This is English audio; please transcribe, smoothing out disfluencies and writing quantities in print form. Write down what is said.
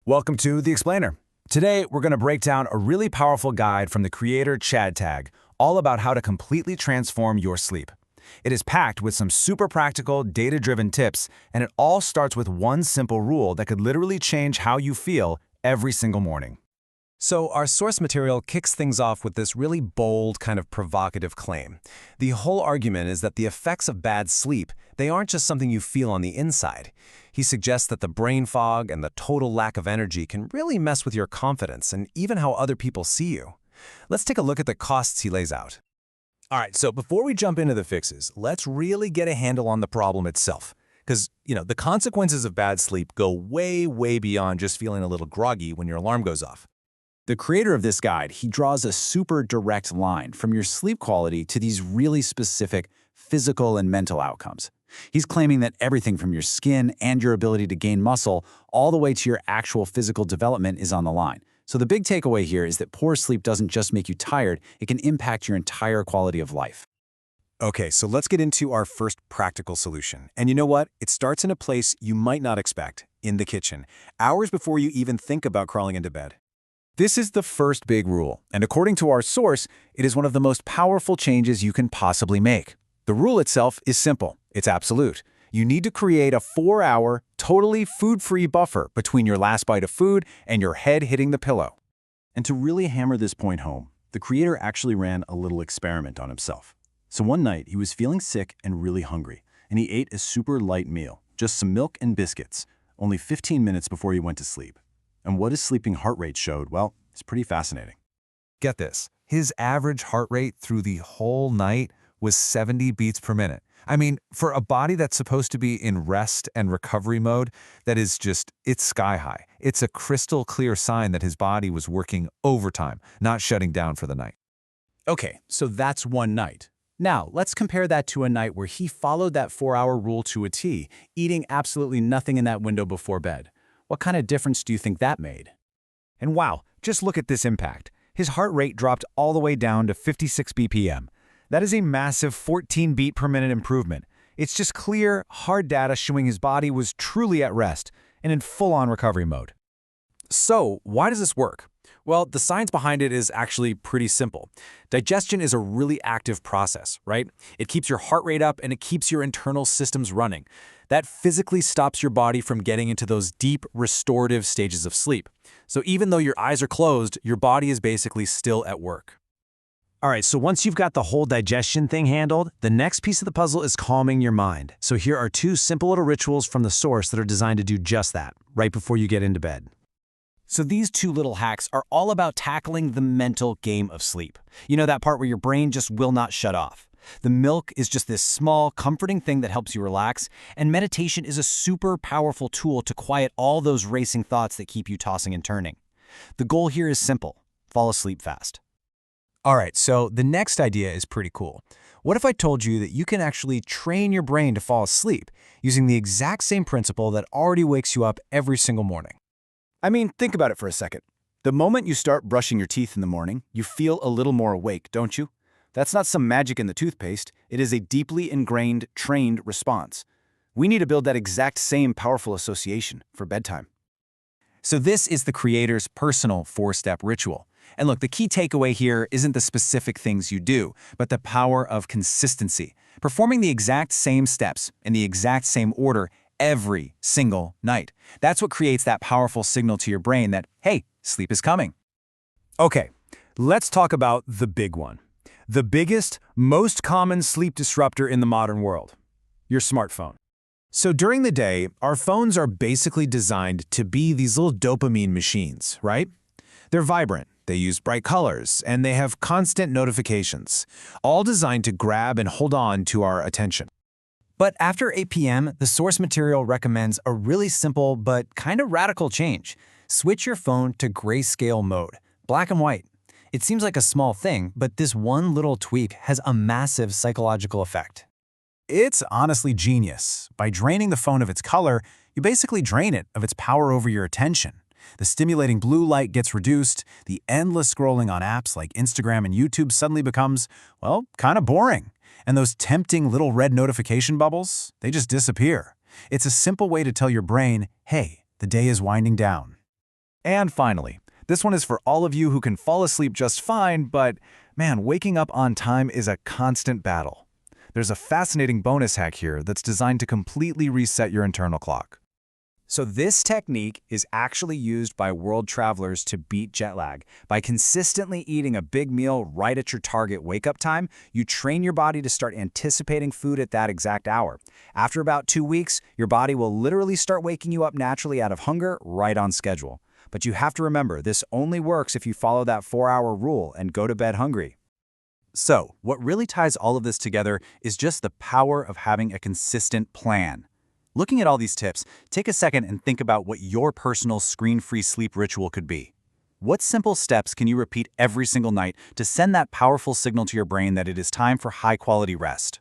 Welcome to The Explainer. Today, we're going to break down a really powerful guide from the creator Chad Tag, all about how to completely transform your sleep. It is packed with some super practical, data-driven tips, and it all starts with one simple rule that could literally change how you feel every single morning. So our source material kicks things off with this really bold, kind of provocative claim. The whole argument is that the effects of bad sleep, they aren't just something you feel on the inside. He suggests that the brain fog and the total lack of energy can really mess with your confidence and even how other people see you. Let's take a look at the costs he lays out. All right, so before we jump into the fixes, let's really get a handle on the problem itself. Because, the consequences of bad sleep go way, way beyond just feeling a little groggy when your alarm goes off. The creator of this guide, he draws a super direct line from your sleep quality to these really specific physical and mental outcomes. He's claiming that everything from your skin and your ability to gain muscle all the way to your actual physical development is on the line. So the big takeaway here is that poor sleep doesn't just make you tired, it can impact your entire quality of life. Okay, so let's get into our first practical solution. And you know what? It starts in a place you might not expect, in the kitchen, hours before you even think about crawling into bed. This is the first big rule, and according to our source, it is one of the most powerful changes you can possibly make. The rule itself is simple. It's absolute. You need to create a 4-hour, totally food-free buffer between your last bite of food and your head hitting the pillow. And to really hammer this point home, the creator actually ran a little experiment on himself. So one night, he was feeling sick and really hungry, and he ate a super light meal, just some milk and biscuits, only 15 minutes before he went to sleep. And what his sleeping heart rate showed, well, it's pretty fascinating. Get this, his average heart rate through the whole night was 70 beats per minute. I mean, for a body that's supposed to be in rest and recovery mode, it's sky high. It's a crystal clear sign that his body was working overtime, not shutting down for the night. Okay, so that's one night. Now, let's compare that to a night where he followed that 4-hour rule to a T, eating absolutely nothing in that window before bed. What kind of difference do you think that made? And wow, just look at this impact. His heart rate dropped all the way down to 56 BPM. That is a massive 14 beat per minute improvement. It's just clear, hard data showing his body was truly at rest and in full-on recovery mode. So, why does this work? Well, the science behind it is actually pretty simple. Digestion is a really active process, right? It keeps your heart rate up and it keeps your internal systems running. That physically stops your body from getting into those deep, restorative stages of sleep. So even though your eyes are closed, your body is basically still at work. All right, so once you've got the whole digestion thing handled, the next piece of the puzzle is calming your mind. So here are 2 simple little rituals from the source that are designed to do just that, right before you get into bed. So these 2 little hacks are all about tackling the mental game of sleep. You know, that part where your brain just will not shut off. The milk is just this small, comforting thing that helps you relax, and meditation is a super powerful tool to quiet all those racing thoughts that keep you tossing and turning. The goal here is simple: fall asleep fast. All right, so the next idea is pretty cool. What if I told you that you can actually train your brain to fall asleep using the exact same principle that already wakes you up every single morning? I mean, think about it for a second. The moment you start brushing your teeth in the morning, you feel a little more awake, don't you? That's not some magic in the toothpaste. It is a deeply ingrained, trained response. We need to build that exact same powerful association for bedtime. So this is the creator's personal 4-step ritual. And look, the key takeaway here isn't the specific things you do, but the power of consistency. Performing the exact same steps in the exact same order every single night. That's what creates that powerful signal to your brain that, hey, sleep is coming. Okay, let's talk about the big one. The biggest, most common sleep disruptor in the modern world: your smartphone. So during the day, our phones are basically designed to be these little dopamine machines, right? They're vibrant, they use bright colors, and they have constant notifications, all designed to grab and hold on to our attention. But after 8 p.m., the source material recommends a really simple but kind of radical change. Switch your phone to grayscale mode, black and white. It seems like a small thing, but this one little tweak has a massive psychological effect. It's honestly genius. By draining the phone of its color, you basically drain it of its power over your attention. The stimulating blue light gets reduced, the endless scrolling on apps like Instagram and YouTube suddenly becomes, well, kind of boring. And those tempting little red notification bubbles, they just disappear. It's a simple way to tell your brain, hey, the day is winding down. And finally, this one is for all of you who can fall asleep just fine, but man, waking up on time is a constant battle. There's a fascinating bonus hack here that's designed to completely reset your internal clock. So this technique is actually used by world travelers to beat jet lag. By consistently eating a big meal right at your target wake-up time, you train your body to start anticipating food at that exact hour. After about 2 weeks, your body will literally start waking you up naturally out of hunger right on schedule. But you have to remember, this only works if you follow that 4-hour rule and go to bed hungry. So, what really ties all of this together is just the power of having a consistent plan. Looking at all these tips, take a second and think about what your personal screen-free sleep ritual could be. What simple steps can you repeat every single night to send that powerful signal to your brain that it is time for high-quality rest?